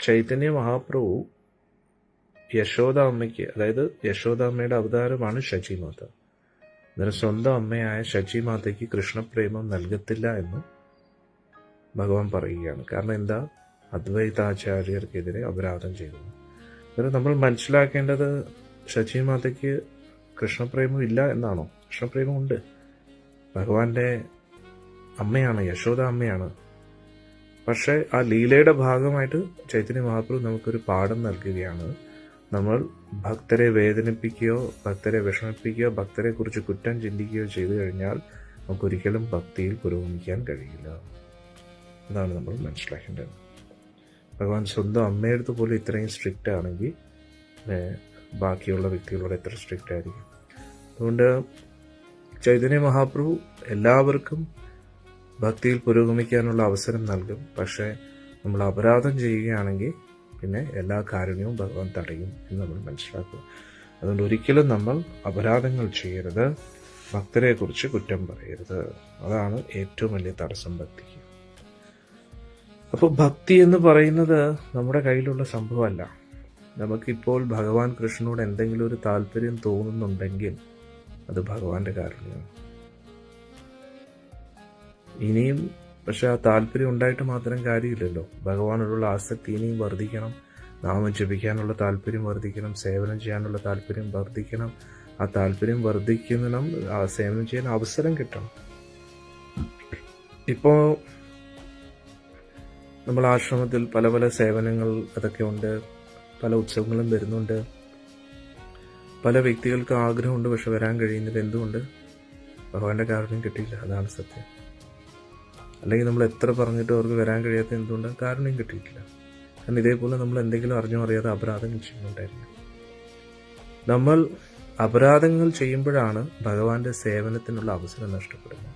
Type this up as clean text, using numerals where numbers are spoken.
ചൈതന്യ മഹാപ്രഭു യശോദ അമ്മയ്ക്ക്, അതായത് യശോദ അമ്മയുടെ അവതാരമാണ് ശചിമാത. അന്നേരം സ്വന്തം അമ്മയായ ശചിമാതയ്ക്ക് കൃഷ്ണപ്രേമം നൽകത്തില്ല എന്ന് ഭഗവാൻ പറയുകയാണ്. കാരണം എന്താ? അദ്വൈതാചാര്യർക്കെതിരെ അപരാധം ചെയ്തു. അന്നേരം നമ്മൾ മനസ്സിലാക്കേണ്ടത് ശചിമാതയ്ക്ക് കൃഷ്ണപ്രേമം ഇല്ല എന്നാണോ? കൃഷ്ണപ്രേമം ഉണ്ട്. ഭഗവാന്റെ അമ്മയാണ്, യശോദ അമ്മയാണ്. പക്ഷെ ആ ലീലയുടെ ഭാഗമായിട്ട് ചൈതന്യ മഹാപ്രഭു നമുക്കൊരു പാഠം നൽകുകയാണ്. നമ്മൾ ഭക്തരെ വേദനിപ്പിക്കുകയോ ഭക്തരെ വിഷമിപ്പിക്കുകയോ ഭക്തരെ കുറിച്ച് കുറ്റം ചിന്തിക്കുകയോ ചെയ്തു കഴിഞ്ഞാൽ നമുക്കൊരിക്കലും ഭക്തിയിൽ പുരോഗമിക്കാൻ കഴിയില്ല. ഇതാണ് നമ്മൾ മനസ്സിലാക്കേണ്ടത്. ഭഗവാൻ സ്വന്തം അമ്മയടുത്ത് പോലും ഇത്രയും സ്ട്രിക്റ്റ് ആണെങ്കിൽ ബാക്കിയുള്ള വ്യക്തികളോട് എത്ര സ്ട്രിക്റ്റ് ആയിരിക്കും. അതുകൊണ്ട് ചൈതന്യ മഹാപ്രഭു എല്ലാവർക്കും ഭക്തിയിൽ പുരോഗമിക്കാനുള്ള അവസരം നൽകും. പക്ഷേ നമ്മൾ അപരാധം ചെയ്യുകയാണെങ്കിൽ പിന്നെ എല്ലാ കാരുണ്യവും ഭഗവാൻ തടയും എന്ന് നമ്മൾ മനസ്സിലാക്കും. അതുകൊണ്ട് ഒരിക്കലും നമ്മൾ അപരാധങ്ങൾ ചെയ്യരുത്, ഭക്തരെ കുറിച്ച് കുറ്റം പറയരുത്. അതാണ് ഏറ്റവും വലിയ തടസ്സം ഭക്തിക്ക്. അപ്പോൾ ഭക്തി എന്ന് പറയുന്നത് നമ്മുടെ കയ്യിലുള്ള സംഭവമല്ല. നമുക്കിപ്പോൾ ഭഗവാൻ കൃഷ്ണനോട് എന്തെങ്കിലും ഒരു താല്പര്യം തോന്നുന്നുണ്ടെങ്കിൽ അത് ഭഗവാന്റെ കാരുണ്യമാണ്. ഇനിയും പക്ഷെ ആ താല്പര്യം ഉണ്ടായിട്ട് മാത്രം കാര്യമില്ലല്ലോ. ഭഗവാനോടുള്ള ആസക്തി ഇനിയും വർദ്ധിക്കണം. നാമം ജപിക്കാനുള്ള താല്പര്യം വർദ്ധിക്കണം, സേവനം ചെയ്യാനുള്ള താല്പര്യം വർദ്ധിക്കണം. ആ താല്പര്യം വർദ്ധിക്കണം, ആ സേവനം ചെയ്യാൻ അവസരം കിട്ടണം. ഇപ്പോൾ നമ്മൾ ആശ്രമത്തിൽ പല പല സേവനങ്ങൾ അതൊക്കെ ഉണ്ട്, പല ഉത്സവങ്ങളും വരുന്നുണ്ട്. പല വ്യക്തികൾക്ക് ആഗ്രഹമുണ്ട്, പക്ഷെ വരാൻ കഴിയുന്നില്ല. എന്തുകൊണ്ട്? ഭഗവാന്റെ കാരുണ്യം കിട്ടിയില്ല. അതാണ് സത്യം. അല്ലെങ്കിൽ നമ്മൾ എത്ര പറഞ്ഞിട്ട് അവർക്ക് വരാൻ കഴിയാത്ത എന്തുകൊണ്ട്? കാരുണ്യം കിട്ടിയിട്ടില്ല. കാരണം ഇതേപോലെ നമ്മൾ എന്തെങ്കിലും അറിഞ്ഞോ അറിയാതെ അപരാധങ്ങൾ ചെയ്യുന്നുണ്ടായിരിക്കും. നമ്മൾ അപരാധങ്ങൾ ചെയ്യുമ്പോഴാണ് ഭഗവാന്റെ സേവനത്തിനുള്ള അവസരം നഷ്ടപ്പെടുന്നത്.